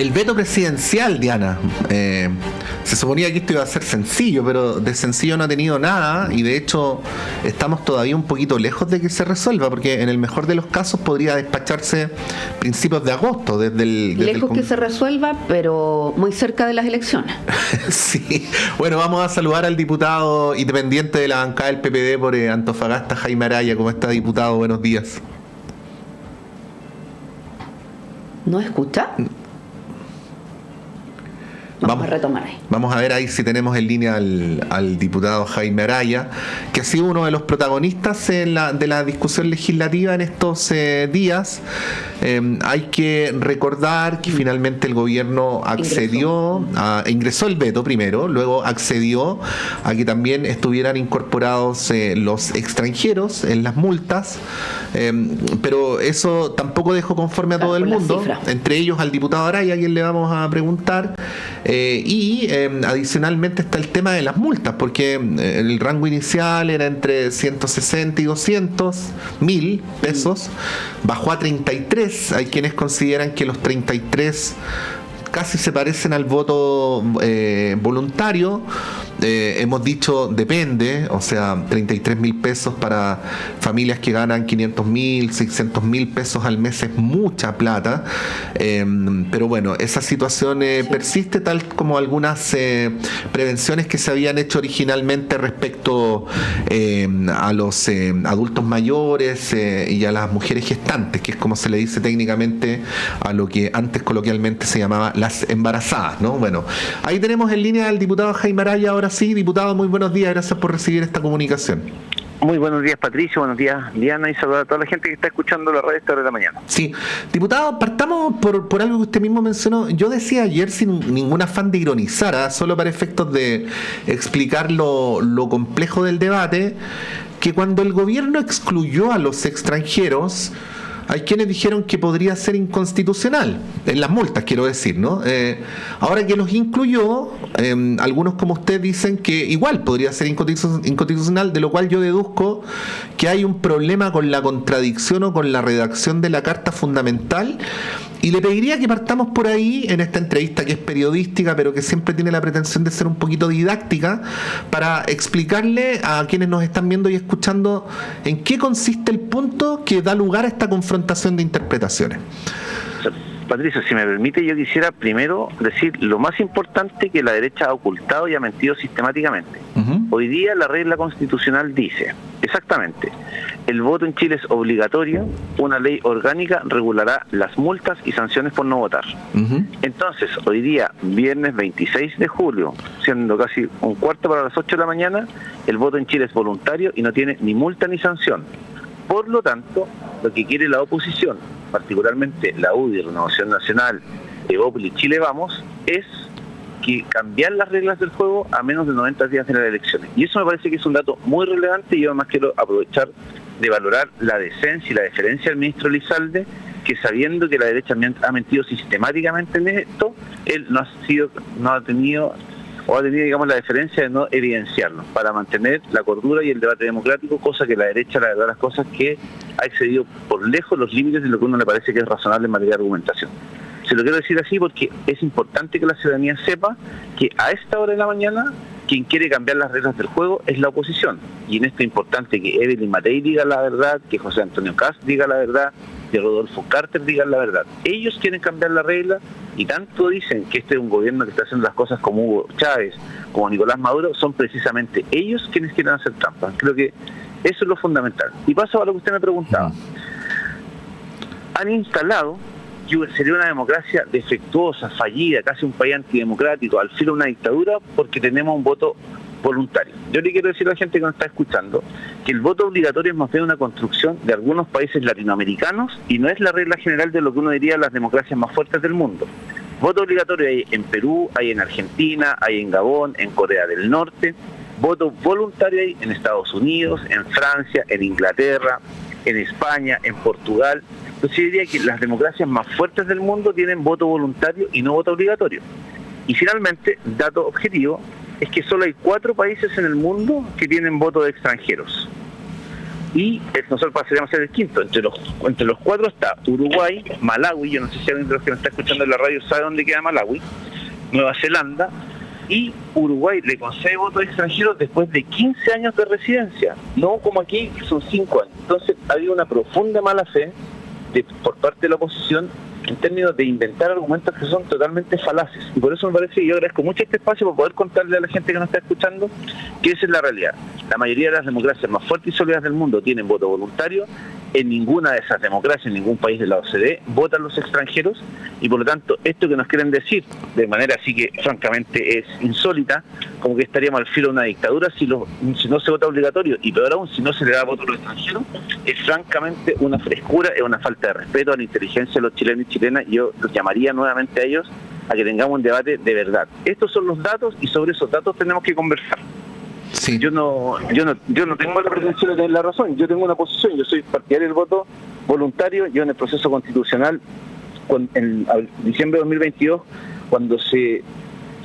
El veto presidencial, Diana. Se suponía que esto iba a ser sencillo, pero de sencillo no ha tenido nada, y de hecho estamos todavía un poquito lejos de que se resuelva, porque en el mejor de los casos podría despacharse principios de agosto. Lejos que se resuelva, pero muy cerca de las elecciones. Sí. Bueno, vamos a saludar al diputado independiente de la bancada del PPD por Antofagasta, Jaime Araya. ¿Cómo está, diputado? Buenos días. ¿No escucha? Vamos a retomar ahí. Vamos a ver ahí si tenemos en línea al diputado Jaime Araya, que ha sido uno de los protagonistas de la discusión legislativa en estos días. Hay que recordar que finalmente el gobierno ingresó el veto primero, luego accedió a que también estuvieran incorporados los extranjeros en las multas, pero eso tampoco dejó conforme a todo el mundo, entre ellos al diputado Araya, a quien le vamos a preguntar. Y adicionalmente está el tema de las multas, porque el rango inicial era entre 160 y 200.000 pesos, bajó a 33. Hay quienes consideran que los 33 casi se parecen al voto voluntario. Hemos dicho depende, o sea, 33.000 pesos para familias que ganan 500.000, 600.000 pesos al mes es mucha plata, pero bueno, esa situación persiste, tal como algunas prevenciones que se habían hecho originalmente respecto a los adultos mayores y a las mujeres gestantes, que es como se le dice técnicamente a lo que antes coloquialmente se llamaba las embarazadas, ¿no? Bueno, ahí tenemos en línea al diputado Jaime Araya. Ahora sí, diputado, muy buenos días, gracias por recibir esta comunicación. Muy buenos días, Patricio, buenos días, Diana, y saludar a toda la gente que está escuchando la radio a esta hora de la mañana. Sí, diputado, partamos por algo que usted mismo mencionó. Yo decía ayer, sin ningún afán de ironizar, solo para efectos de explicar lo complejo del debate, que cuando el gobierno excluyó a los extranjeros, hay quienes dijeron que podría ser inconstitucional, en las multas quiero decir, ¿no? Ahora que los incluyó, algunos como usted dicen que igual podría ser inconstitucional, de lo cual yo deduzco que hay un problema con la contradicción o con la redacción de la Carta Fundamental, y le pediría que partamos por ahí en esta entrevista que es periodística, pero que siempre tiene la pretensión de ser un poquito didáctica, para explicarle a quienes nos están viendo y escuchando en qué consiste el punto que da lugar a esta confrontación de interpretaciones. Patricio, si me permite, yo quisiera primero decir lo más importante que la derecha ha ocultado y ha mentido sistemáticamente. Hoy día la regla constitucional dice, exactamente, el voto en Chile es obligatorio, una ley orgánica regulará las multas y sanciones por no votar. Entonces, hoy día, viernes 26 de julio, siendo casi un cuarto para las 8 de la mañana, el voto en Chile es voluntario y no tiene ni multa ni sanción. Por lo tanto, lo que quiere la oposición, particularmente la UDI, Renovación Nacional, Evópolis y Chile Vamos, es que cambiar las reglas del juego a menos de 90 días de las elecciones. Y eso me parece que es un dato muy relevante, y yo además quiero aprovechar de valorar la decencia y la deferencia del ministro Elizalde, que sabiendo que la derecha ha mentido sistemáticamente en esto, él no ha tenido digamos la deferencia de no evidenciarlo, para mantener la cordura y el debate democrático, cosa que la derecha, la verdad, las cosas que ha excedido por lejos los límites de lo que a uno le parece que es razonable en materia de argumentación. Se lo quiero decir así porque es importante que la ciudadanía sepa que a esta hora de la mañana quien quiere cambiar las reglas del juego es la oposición, y en esto es importante que Evelyn Matei diga la verdad, que José Antonio Kast diga la verdad, que Rodolfo Carter diga la verdad. Ellos quieren cambiar la regla, y tanto dicen que este es un gobierno que está haciendo las cosas como Hugo Chávez, como Nicolás Maduro, son precisamente ellos quienes quieren hacer trampa. Creo que eso es lo fundamental. Y paso a lo que usted me preguntaba. Han instalado que sería una democracia defectuosa, fallida, casi un país antidemocrático, al filo de una dictadura, porque tenemos un voto voluntario. Yo le quiero decir a la gente que nos está escuchando que el voto obligatorio es más bien una construcción de algunos países latinoamericanos y no es la regla general de lo que uno diría las democracias más fuertes del mundo. Voto obligatorio hay en Perú, hay en Argentina, hay en Gabón, en Corea del Norte. Voto voluntario hay en Estados Unidos, en Francia, en Inglaterra, en España, en Portugal. Entonces yo diría que las democracias más fuertes del mundo tienen voto voluntario y no voto obligatorio. Y finalmente, dato objetivo, es que solo hay 4 países en el mundo que tienen voto de extranjeros. y nosotros pasaríamos a ser el quinto. Entre los cuatro está Uruguay, Malawi, yo no sé si alguien de los que nos está escuchando en la radio sabe dónde queda Malawi, Nueva Zelanda, y Uruguay le concede votos extranjeros después de 15 años de residencia, no como aquí, que son 5 años. Entonces ha habido una profunda mala fe por parte de la oposición en términos de inventar argumentos que son totalmente falaces. Y por eso me parece que yo agradezco mucho este espacio para poder contarle a la gente que nos está escuchando que esa es la realidad. La mayoría de las democracias más fuertes y sólidas del mundo tienen voto voluntario. En ninguna de esas democracias, en ningún país de la OCDE, votan los extranjeros, y por lo tanto, esto que nos quieren decir, de manera así que francamente es insólita, como que estaríamos al filo de una dictadura si no se vota obligatorio, y peor aún, si no se le da voto a los extranjeros, es francamente una frescura, es una falta de respeto a la inteligencia de los chilenos y chilenas, y yo los llamaría nuevamente a ellos a que tengamos un debate de verdad. Estos son los datos, y sobre esos datos tenemos que conversar. Sí. Yo no tengo la pretensión de tener la razón, yo tengo una posición, yo soy partidario del voto voluntario. Yo en el proceso constitucional, en diciembre de 2022, cuando se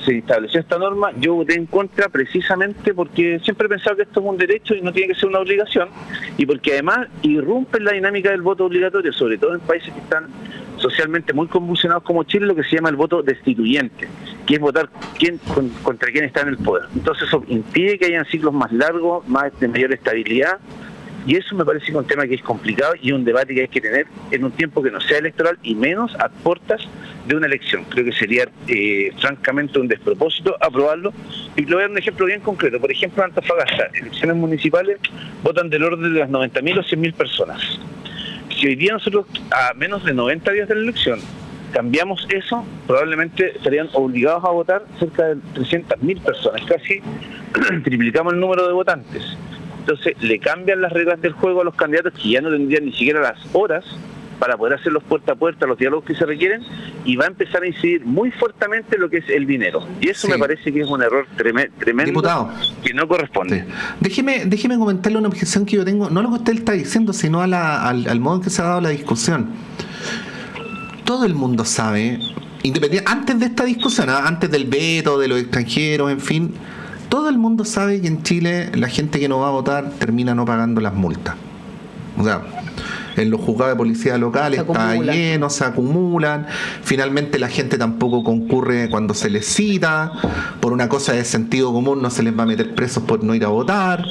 estableció esta norma, yo voté en contra precisamente porque siempre he pensado que esto es un derecho y no tiene que ser una obligación, y porque además irrumpe en la dinámica del voto obligatorio, sobre todo en países que están socialmente muy convulsionados como Chile, lo que se llama el voto destituyente, que es votar contra quien está en el poder. Entonces eso impide que hayan ciclos más largos, más de mayor estabilidad, y eso me parece un tema que es complicado y un debate que hay que tener en un tiempo que no sea electoral y menos a puertas de una elección. Creo que sería francamente un despropósito aprobarlo, y le voy a dar un ejemplo bien concreto. Por ejemplo, en Antofagasta, elecciones municipales votan del orden de las 90.000 o 100.000 personas. Si hoy día nosotros, a menos de 90 días de la elección, cambiamos eso, probablemente estarían obligados a votar cerca de 300.000 personas, casi triplicamos el número de votantes. Entonces le cambian las reglas del juego a los candidatos, que ya no tendrían ni siquiera las horas para poder hacer los puerta a puerta, los diálogos que se requieren, y va a empezar a incidir muy fuertemente lo que es el dinero. Y eso me parece que es un error tremendo, diputado, que no corresponde. Sí. Déjeme comentarle una objeción que yo tengo, no lo que usted está diciendo, sino al modo en que se ha dado la discusión. Todo el mundo sabe, antes de esta discusión, antes del veto, de los extranjeros, en fin, todo el mundo sabe que en Chile la gente que no va a votar termina no pagando las multas. O sea, en los juzgados de policía locales está lleno, se acumulan, finalmente la gente tampoco concurre cuando se les cita, por una cosa de sentido común no se les va a meter presos por no ir a votar,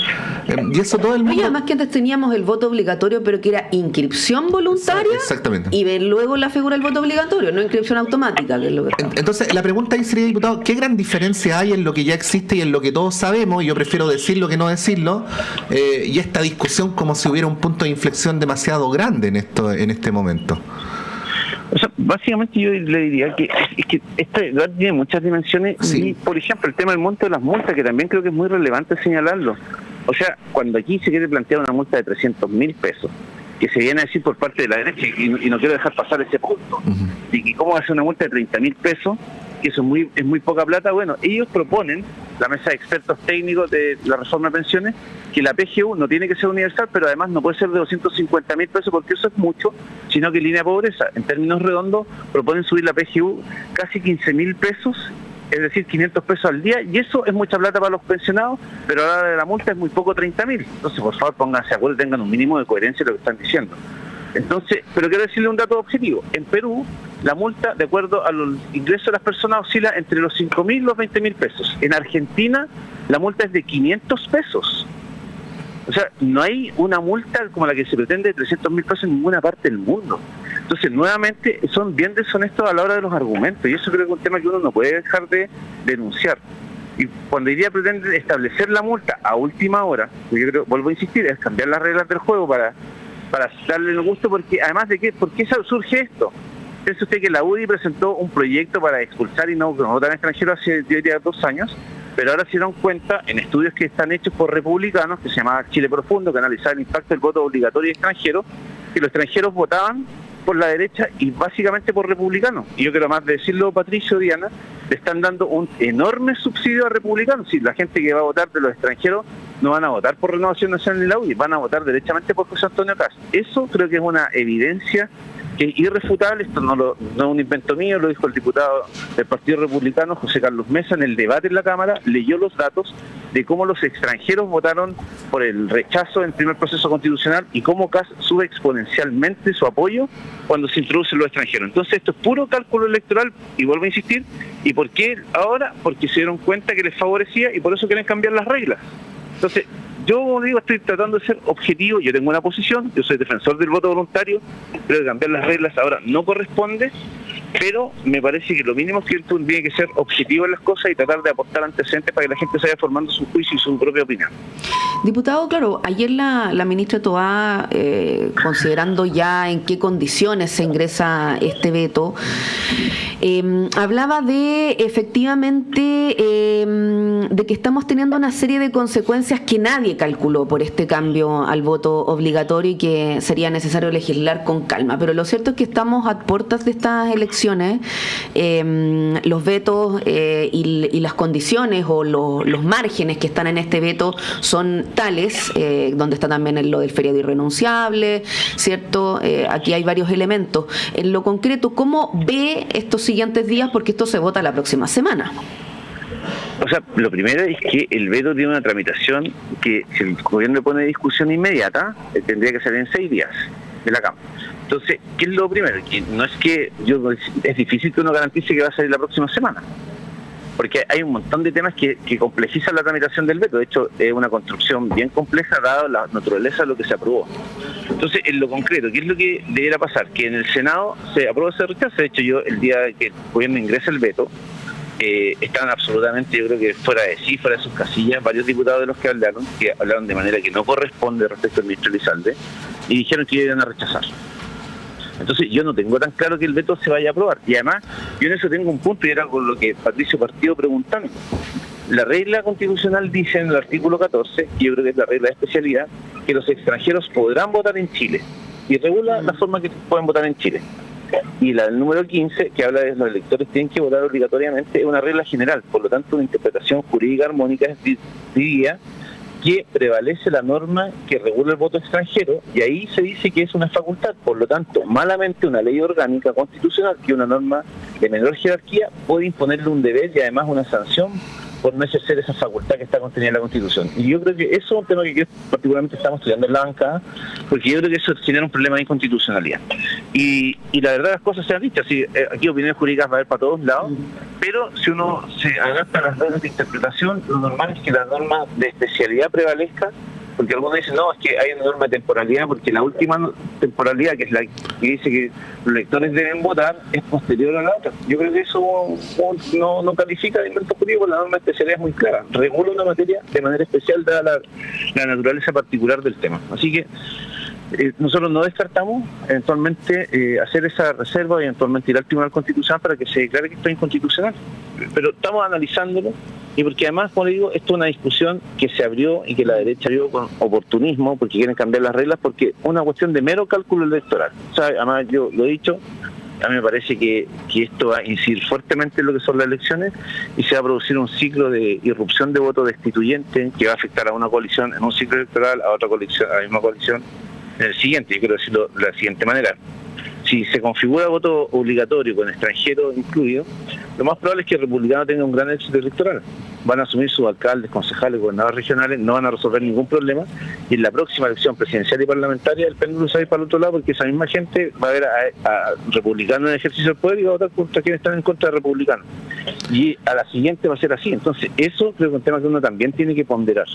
y eso todo el mundo... Oye, además que antes teníamos el voto obligatorio, pero que era inscripción voluntaria. Exactamente. Y ver luego la figura del voto obligatorio, no inscripción automática, que es lo que estamos. Entonces la pregunta ahí sería, diputado, ¿qué gran diferencia hay en lo que ya existe y en lo que todos sabemos? Yo prefiero decirlo que no decirlo, y esta discusión como si hubiera un punto de inflexión demasiado grande en este momento. O sea, básicamente yo le diría que esta edad tiene muchas dimensiones, y por ejemplo el tema del monto de las multas, que también creo que es muy relevante señalarlo. O sea, cuando aquí se quiere plantear una multa de 300.000 pesos, que se viene a decir por parte de la derecha, y no quiero dejar pasar ese punto, y que cómo hacer una multa de 30.000 pesos, que eso es muy poca plata. Bueno, ellos proponen, la mesa de expertos técnicos de la reforma de pensiones, que la PGU no tiene que ser universal, pero además no puede ser de 250.000 pesos, porque eso es mucho, sino que línea de pobreza. En términos redondos, proponen subir la PGU casi 15.000 pesos, es decir, 500 pesos al día, y eso es mucha plata para los pensionados, pero a la hora de la multa es muy poco, 30.000. Entonces, por favor, pónganse de acuerdo y tengan un mínimo de coherencia de lo que están diciendo. Entonces, pero quiero decirle un dato objetivo. En Perú, la multa, de acuerdo a los ingresos de las personas, oscila entre los 5.000 y los 20.000 pesos. En Argentina, la multa es de 500 pesos. O sea, no hay una multa como la que se pretende de 300.000 pesos en ninguna parte del mundo. Entonces, nuevamente, son bien deshonestos a la hora de los argumentos, y eso creo que es un tema que uno no puede dejar de denunciar. Y cuando hoy día pretenden establecer la multa a última hora, yo creo, vuelvo a insistir, es cambiar las reglas del juego para darle el gusto, porque además de que, ¿por qué surge esto? Piensa usted que la UDI presentó un proyecto para expulsar y no votar extranjeros hace, yo diría, 2 años, pero ahora se dieron cuenta en estudios que están hechos por republicanos, que se llama Chile Profundo, que analizaba el impacto del voto obligatorio extranjero, que los extranjeros votaban por la derecha y básicamente por republicanos. Y yo quiero más de decirlo, Patricio, Diana, le están dando un enorme subsidio a republicanos. Si la gente que va a votar de los extranjeros no van a votar por Renovación Nacional ni la UDI, van a votar derechamente por José Antonio Kast. Eso creo que es una evidencia que es irrefutable. Esto no es un invento mío, lo dijo el diputado del Partido Republicano, José Carlos Mesa, en el debate en la Cámara, leyó los datos de cómo los extranjeros votaron por el rechazo en el primer proceso constitucional y cómo Kast sube exponencialmente su apoyo cuando se introducen los extranjeros. Entonces esto es puro cálculo electoral, y vuelvo a insistir. ¿Y por qué ahora? Porque se dieron cuenta que les favorecía y por eso quieren cambiar las reglas. Entonces, yo, como digo, estoy tratando de ser objetivo. Yo tengo una posición, yo soy defensor del voto voluntario, creo que cambiar las reglas ahora no corresponde, pero me parece que lo mínimo que tú tiene que ser objetivo en las cosas y tratar de aportar antecedentes para que la gente se vaya formando su juicio y su propia opinión. Diputado, claro, ayer la ministra Toá, considerando ya en qué condiciones se ingresa este veto, hablaba de efectivamente de que estamos teniendo una serie de consecuencias que nadie calculó por este cambio al voto obligatorio y que sería necesario legislar con calma. Pero lo cierto es que estamos a puertas de estas elecciones. Los vetos y las condiciones o los márgenes que están en este veto son tales, donde está también lo del feriado irrenunciable, ¿cierto? Aquí hay varios elementos. En lo concreto, ¿cómo ve estos siguientes días? Porque esto se vota la próxima semana. O sea, lo primero es que el veto tiene una tramitación que, si el gobierno pone discusión inmediata, tendría que ser en 6 días de la Cámara. Entonces, ¿qué es lo primero? Que no es que es difícil que uno garantice que va a salir la próxima semana, porque hay un montón de temas que complejizan la tramitación del veto. De hecho, es una construcción bien compleja dada la naturaleza de lo que se aprobó. Entonces, en lo concreto, ¿qué es lo que debiera pasar? Que en el Senado se aprueba ese rechazo. De hecho, yo el día que el gobierno ingresa el veto, están absolutamente, yo creo que fuera de sí, fuera de sus casillas, varios diputados de los que hablaron de manera que no corresponde respecto al ministro Elizalde, y dijeron que iban a rechazar. Entonces yo no tengo tan claro que el veto se vaya a aprobar. Y además, yo en eso tengo un punto, y era con lo que Patricio partió preguntando. La regla constitucional dice en el artículo 14, que yo creo que es la regla de especialidad, que los extranjeros podrán votar en Chile, y regula la forma que pueden votar en Chile. Y la del número 15, que habla de los electores tienen que votar obligatoriamente, es una regla general. Por lo tanto, una interpretación jurídica armónica diría que prevalece la norma que regula el voto extranjero, y ahí se dice que es una facultad. Por lo tanto, malamente una ley orgánica constitucional, que una norma de menor jerarquía, puede imponerle un deber y además una sanción por no ejercer esa facultad que está contenida en la Constitución. Y yo creo que eso es un tema que particularmente estamos estudiando en la bancada, porque yo creo que eso genera un problema de inconstitucionalidad. Y la verdad, las cosas se han dicho, así, aquí opiniones jurídicas va a haber para todos lados, pero si uno se adapta a las reglas de interpretación, lo normal es que la norma de especialidad prevalezca, porque algunos dicen, no, es que hay una norma de temporalidad, porque la última temporalidad, que es la que dice que los electores deben votar, es posterior a la otra. Yo creo que eso no califica de invento jurídico, la norma de especialidad es muy clara, regula una materia de manera especial dada la naturaleza particular del tema. Así que nosotros no descartamos eventualmente hacer esa reserva y eventualmente ir al Tribunal Constitucional para que se declare que esto es inconstitucional. Pero estamos analizándolo, y porque además, como le digo, esto es una discusión que se abrió y que la derecha abrió con oportunismo, porque quieren cambiar las reglas, porque es una cuestión de mero cálculo electoral. O sea, además, yo lo he dicho, a mí me parece que esto va a incidir fuertemente en lo que son las elecciones y se va a producir un ciclo de irrupción de voto destituyente que va a afectar a una coalición en un ciclo electoral, a otra coalición, a la misma coalición en el siguiente. Yo quiero decirlo de la siguiente manera: si se configura voto obligatorio con extranjeros incluido, lo más probable es que el republicano tenga un gran éxito electoral. Van a asumir sus alcaldes, concejales, gobernadores regionales, no van a resolver ningún problema, y en la próxima elección presidencial y parlamentaria el péndulo se va a ir para el otro lado, porque esa misma gente va a ver a republicanos en ejercicio del poder y va a votar contra quienes están en contra de republicanos. Y a la siguiente va a ser así. Entonces eso creo que es un tema que uno también tiene que ponderar,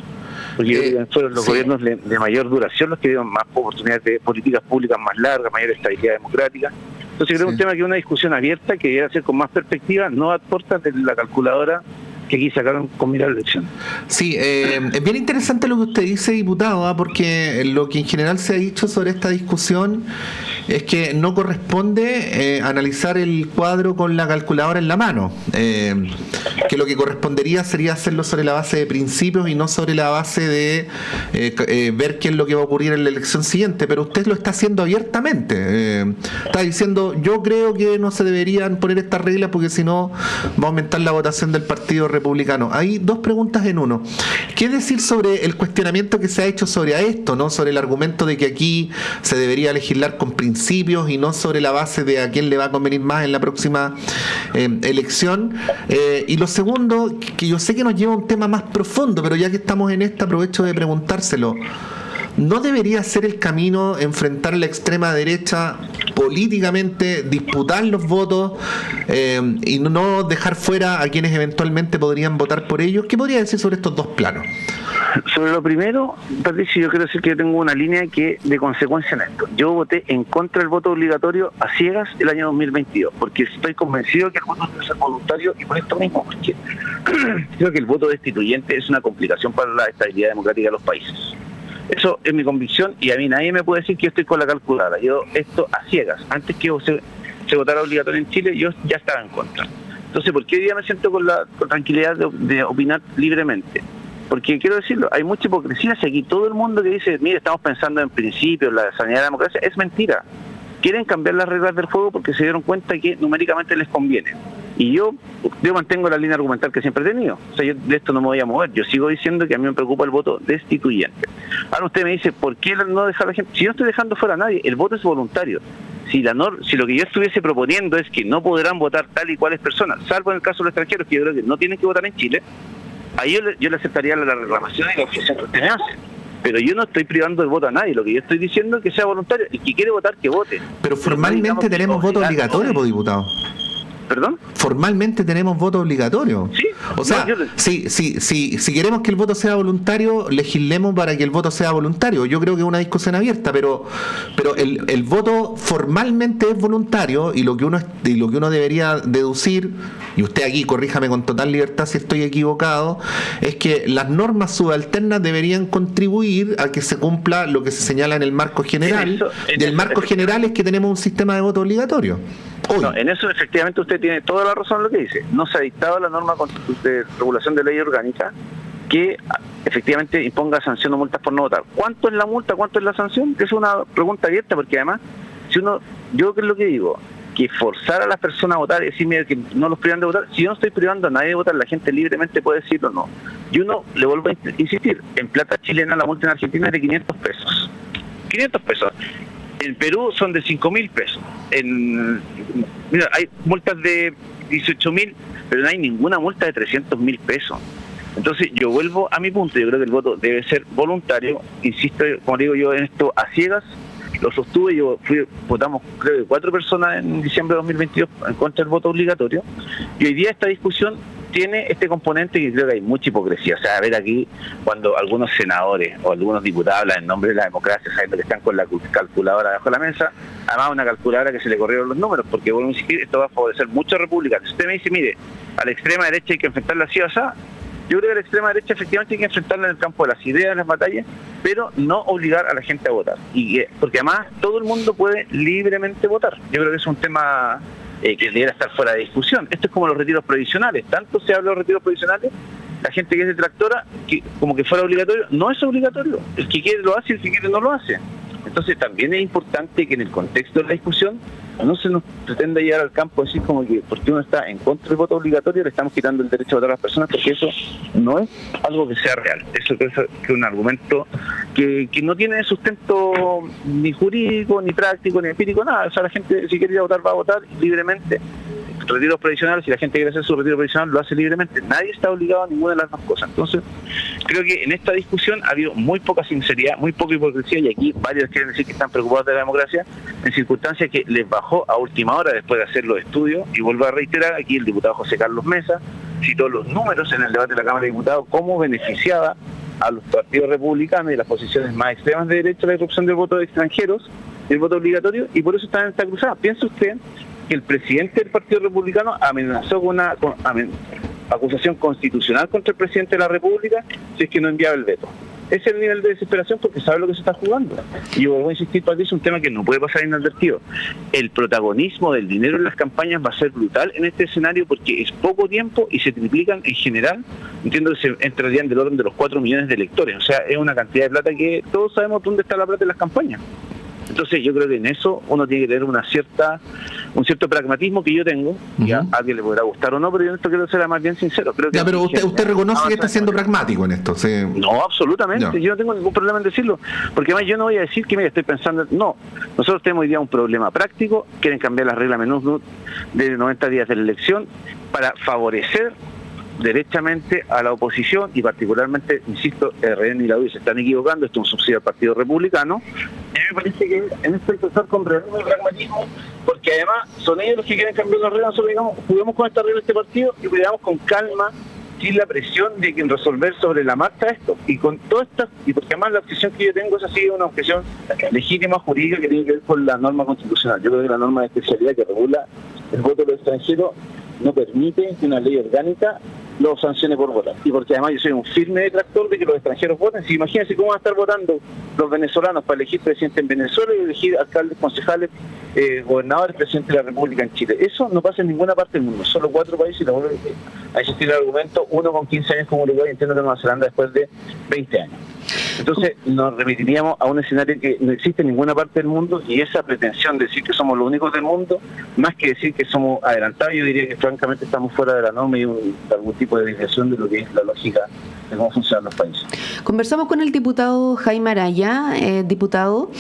porque yo creo que fueron los gobiernos de mayor duración los que dieron más oportunidades de políticas públicas más largas, mayor estabilidad democrática. Entonces creo que es un tema que es una discusión abierta, que debe ser con más perspectiva, no a puertas de la calculadora que aquí sacaron con mirar la elección. Sí, es bien interesante lo que usted dice, diputado, porque lo que en general se ha dicho sobre esta discusión es que no corresponde analizar el cuadro con la calculadora en la mano, que lo que correspondería sería hacerlo sobre la base de principios y no sobre la base de ver qué es lo que va a ocurrir en la elección siguiente. Pero usted lo está haciendo abiertamente, está diciendo: yo creo que no se deberían poner estas reglas porque si no va a aumentar la votación del Partido Republicano. Hay dos preguntas en uno. ¿Qué decir sobre el cuestionamiento que se ha hecho sobre esto, ¿no? Sobre el argumento de que aquí se debería legislar con principios principios y no sobre la base de a quién le va a convenir más en la próxima elección. Y lo segundo, que yo sé que nos lleva a un tema más profundo, pero ya que estamos en esta, aprovecho de preguntárselo. ¿No debería ser el camino enfrentar a la extrema derecha políticamente, disputar los votos y no dejar fuera a quienes eventualmente podrían votar por ellos? ¿Qué podría decir sobre estos dos planos? Sobre lo primero, Patricio, yo quiero decir que yo tengo una línea de consecuencia en esto. Yo voté en contra del voto obligatorio a ciegas el año 2022, porque estoy convencido que el voto debe ser voluntario, y por esto mismo, porque creo que el voto destituyente es una complicación para la estabilidad democrática de los países. Eso es mi convicción, y a mí nadie me puede decir que yo estoy con la calculada. Yo esto a ciegas, antes que se votara obligatorio en Chile, yo ya estaba en contra. Entonces, ¿por qué hoy día me siento con tranquilidad de opinar libremente? Porque quiero decirlo, hay mucha hipocresía. Si aquí todo el mundo que dice, mire, estamos pensando en principios, la sanidad de la democracia, es mentira. Quieren cambiar las reglas del juego porque se dieron cuenta que numéricamente les conviene. Y yo mantengo la línea argumental que siempre he tenido. O sea, yo de esto no me voy a mover. Yo sigo diciendo que a mí me preocupa el voto destituyente. Ahora usted me dice, ¿por qué no dejar a la gente? Si yo no estoy dejando fuera a nadie, el voto es voluntario. Si lo que yo estuviese proponiendo es que no podrán votar tal y cuales personas, salvo en el caso de los extranjeros, que yo creo que no tienen que votar en Chile, ahí yo le aceptaría la reclamación y la objeción que usted me hace. Pero yo no estoy privando del voto a nadie. Lo que yo estoy diciendo es que sea voluntario. El que quiere votar, que vote. Pero formalmente tenemos voto obligatorio, diputado. ¿Perdón? Formalmente tenemos voto obligatorio. Sí. O sea, si queremos que el voto sea voluntario, legislemos para que el voto sea voluntario. Yo creo que es una discusión abierta, pero el voto formalmente es voluntario, y lo que uno debería deducir, y usted aquí corríjame con total libertad si estoy equivocado, es que las normas subalternas deberían contribuir a que se cumpla lo que se señala en el marco general. Y el marco general es que tenemos un sistema de voto obligatorio. No, en eso efectivamente usted tiene toda la razón en lo que dice. No se ha dictado la norma de regulación de ley orgánica que efectivamente imponga sanción o multas por no votar. ¿Cuánto es la multa? ¿Cuánto es la sanción? Es una pregunta abierta, porque además, yo qué es lo que digo, que forzar a las personas a votar y decir, mira, que no los privan de votar. Si yo no estoy privando a nadie de votar, la gente libremente puede decirlo o no. Y uno, le vuelvo a insistir, en plata chilena la multa en Argentina es de 500 pesos. 500 pesos. En Perú son de 5.000 pesos. Mira, hay multas de 18.000, pero no hay ninguna multa de 300.000 pesos. Entonces yo vuelvo a mi punto. Yo creo que el voto debe ser voluntario. Insisto, como digo yo, en esto a ciegas. Lo sostuve, votamos creo que 4 personas en diciembre de 2022 en contra del voto obligatorio, y hoy día esta discusión tiene este componente que creo que hay mucha hipocresía. O sea, a ver aquí, cuando algunos senadores o algunos diputados hablan en nombre de la democracia, sabiendo que están con la calculadora debajo de la mesa, además una calculadora que se le corrieron los números, porque vuelvo a insistir, esto va a favorecer muchos republicanos. Si usted me dice, mire, a la extrema derecha hay que enfrentarla así o así, yo creo que la extrema derecha efectivamente hay que enfrentarla en el campo de las ideas, en las batallas, pero no obligar a la gente a votar. Porque además todo el mundo puede libremente votar. Yo creo que es un tema que debería estar fuera de discusión. Esto es como los retiros provisionales. Tanto se habla de los retiros provisionales, la gente que es detractora, que como que fuera obligatorio. No es obligatorio. El que quiere lo hace, el que quiere no lo hace. Entonces también es importante que en el contexto de la discusión no se nos pretenda llegar al campo decir como que porque uno está en contra del voto obligatorio le estamos quitando el derecho a votar a las personas, porque eso no es algo que sea real. Eso es un argumento que no tiene sustento ni jurídico, ni práctico, ni empírico, nada. O sea, la gente si quiere ir a votar va a votar libremente. Retiros provisionales, si la gente quiere hacer su retiro provisional lo hace libremente. Nadie está obligado a ninguna de las dos cosas. Entonces creo que en esta discusión ha habido muy poca sinceridad, muy poca hipocresía, y aquí varios quieren decir que están preocupados de la democracia en circunstancias que les bajó a última hora después de hacer los estudios. Y vuelvo a reiterar, aquí el diputado José Carlos Mesa citó los números en el debate de la Cámara de Diputados, cómo beneficiaba a los partidos republicanos y las posiciones más extremas de derecha la irrupción del voto de extranjeros, el voto obligatorio, y por eso están en esta cruzada. ¿Piensa usted que el presidente del Partido Republicano amenazó con una acusación constitucional contra el presidente de la República si es que no enviaba el veto? Ese es el nivel de desesperación, porque sabe lo que se está jugando. Y yo vuelvo a insistir, Patricio, es un tema que no puede pasar inadvertido. El protagonismo del dinero en las campañas va a ser brutal en este escenario, porque es poco tiempo y se triplican en general. Entiendo que se entrarían del orden de los 4 millones de electores. O sea, es una cantidad de plata que todos sabemos dónde está la plata en las campañas. Entonces yo creo que en eso uno tiene que tener una cierta un cierto pragmatismo que yo tengo, y a alguien le podrá gustar o no, pero yo en esto quiero ser más bien sincero. Creo que pero usted reconoce que está siendo pragmático en esto. ¿Sí? No, absolutamente, yo no tengo ningún problema en decirlo, porque además yo no voy a decir que, mira, estoy pensando, no, nosotros tenemos hoy día un problema práctico, quieren cambiar las reglas menú de 90 días de la elección para favorecer derechamente a la oposición, y particularmente, insisto, el RN y la UDI se están equivocando, esto es un subsidio al Partido Republicano, y a mí me parece que en esto hay que empezar con realismo y pragmatismo, porque además son ellos los que quieren cambiar las reglas. Nosotros digamos, juguemos con esta regla de este partido y cuidamos con calma, sin la presión de que resolver sobre la marcha esto, y con todas estas, y porque además la objeción que yo tengo es así, una objeción legítima jurídica que tiene que ver con la norma constitucional. Yo creo que la norma de especialidad que regula el voto de los extranjeros no permite que una ley orgánica lo sancione por votar, y porque además yo soy un firme detractor de que los extranjeros voten. Si imagínense cómo van a estar votando los venezolanos para elegir presidente en Venezuela y elegir alcaldes, concejales, gobernadores, presidente de la República en Chile. Eso no pasa en ninguna parte del mundo, solo 4 países, y luego a existir el argumento, uno con 15 años como Uruguay, entiendo que Nueva Zelanda después de 20 años. Entonces nos remitiríamos a un escenario que no existe en ninguna parte del mundo, y esa pretensión de decir que somos los únicos del mundo, más que decir que somos adelantados, yo diría que francamente estamos fuera de la norma y de algún tipo de desviación de lo que es la lógica de cómo funcionan los países. Conversamos con el diputado Jaime Araya, diputado.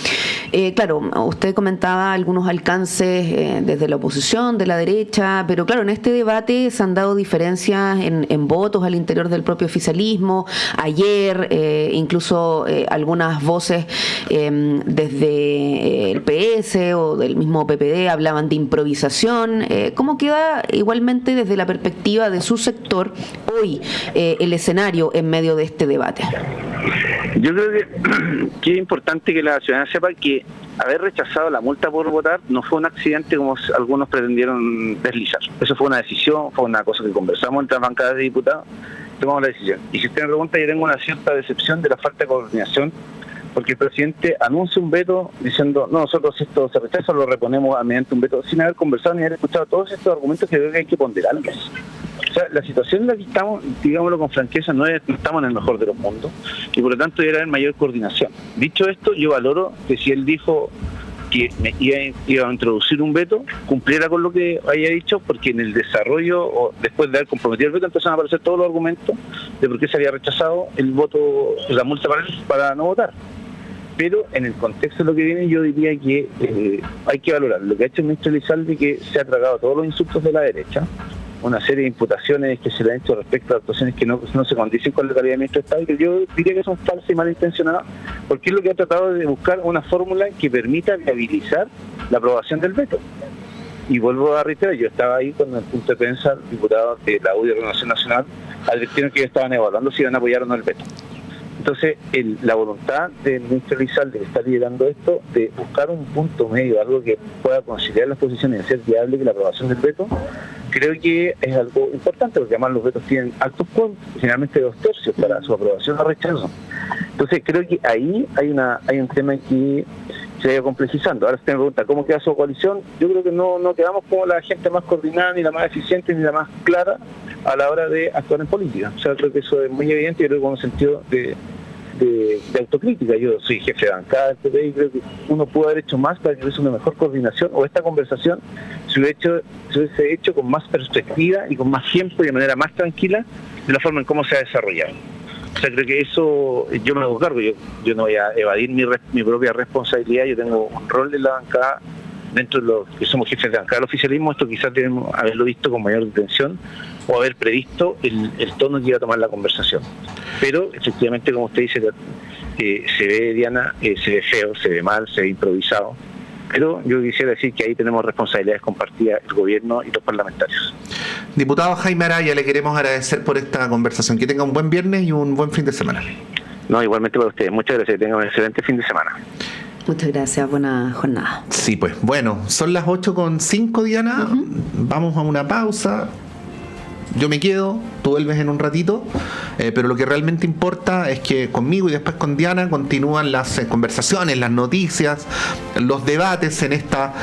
Claro, usted comentaba algunos alcances desde la oposición, de la derecha, pero claro, en este debate se han dado diferencias en votos al interior del propio oficialismo. Ayer, incluso algunas voces desde el PS o del mismo PPD hablaban de improvisación. ¿Cómo queda igualmente desde la perspectiva de su sector hoy el escenario en medio de este debate? Yo creo que es importante que la ciudadanía sepa que haber rechazado la multa por votar no fue un accidente como algunos pretendieron deslizar. Eso fue una decisión, fue una cosa que conversamos entre las bancadas de diputados, tomamos la decisión. Y si usted me pregunta, yo tengo una cierta decepción de la falta de coordinación, porque el presidente anuncia un veto diciendo, no, nosotros esto se rechaza, lo reponemos mediante un veto, sin haber conversado ni haber escuchado todos estos argumentos que creo que hay que ponderarlos. O sea, la situación en la que estamos, digámoslo con franqueza, no estamos en el mejor de los mundos, y por lo tanto debería haber mayor coordinación. Dicho esto, yo valoro que si él dijo que iba a introducir un veto, cumpliera con lo que haya dicho, porque en el desarrollo, o después de haber comprometido el veto, empezaron a aparecer todos los argumentos de por qué se había rechazado el voto, la multa para no votar. Pero en el contexto de lo que viene, yo diría que hay que valorar lo que ha hecho el ministro Elizalde, que se ha tragado todos los insultos de la derecha, una serie de imputaciones que se le han hecho respecto a actuaciones que no se condicen con la calidad de ministro de Estado, y que yo diría que son falsas y malintencionadas, porque es lo que ha tratado de buscar una fórmula que permita viabilizar la aprobación del veto. Y vuelvo a reiterar, yo estaba ahí cuando en el punto de prensa, diputados de la UDI de Renovación Nacional advirtieron que ellos estaban evaluando si iban a apoyar o no el veto. Entonces, la voluntad del ministro Elizalde, que está liderando esto, de buscar un punto medio, algo que pueda conciliar las posiciones y hacer viable que la aprobación del veto, creo que es algo importante, porque además los vetos tienen altos puntos, generalmente 2/3 para su aprobación o rechazo. Entonces, creo que ahí hay un tema que se vaya complejizando. Ahora usted me pregunta, ¿cómo queda su coalición? Yo creo que no quedamos como la gente más coordinada, ni la más eficiente, ni la más clara a la hora de actuar en política. O sea, creo que eso es muy evidente, y creo que con un sentido de autocrítica. Yo soy jefe de bancada del PP y creo que uno pudo haber hecho más para que hubiese una mejor coordinación, o esta conversación se hubiese hecho con más perspectiva y con más tiempo y de manera más tranquila de la forma en cómo se ha desarrollado. O sea, creo que eso yo me hago cargo, yo no voy a evadir mi propia responsabilidad. Yo tengo un rol en la bancada, dentro de los que somos jefes de bancada del oficialismo. Esto quizás debemos haberlo visto con mayor atención, o haber previsto el tono que iba a tomar la conversación. Pero efectivamente, como usted dice, se ve, Diana, se ve feo, se ve mal, se ve improvisado. Pero yo quisiera decir que ahí tenemos responsabilidades compartidas el gobierno y los parlamentarios. Diputado Jaime Araya, le queremos agradecer por esta conversación. Que tenga un buen viernes y un buen fin de semana. No, igualmente para ustedes. Muchas gracias. Que tengan un excelente fin de semana. Muchas gracias, buena jornada. Sí, pues bueno, son las 8:05, Diana. Vamos a una pausa. Yo me quedo, tú vuelves en un ratito, pero lo que realmente importa es que conmigo y después con Diana continúan las conversaciones, las noticias, los debates en esta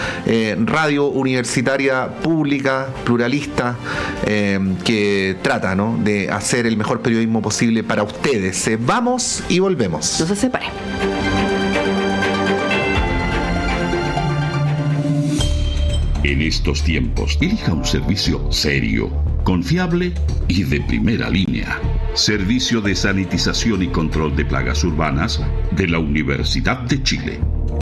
radio universitaria pública, pluralista, que trata, ¿no?, de hacer el mejor periodismo posible para ustedes. Vamos y volvemos. No se separe. En estos tiempos, elija un servicio serio, confiable y de primera línea. Servicio de sanitización y control de plagas urbanas de la Universidad de Chile.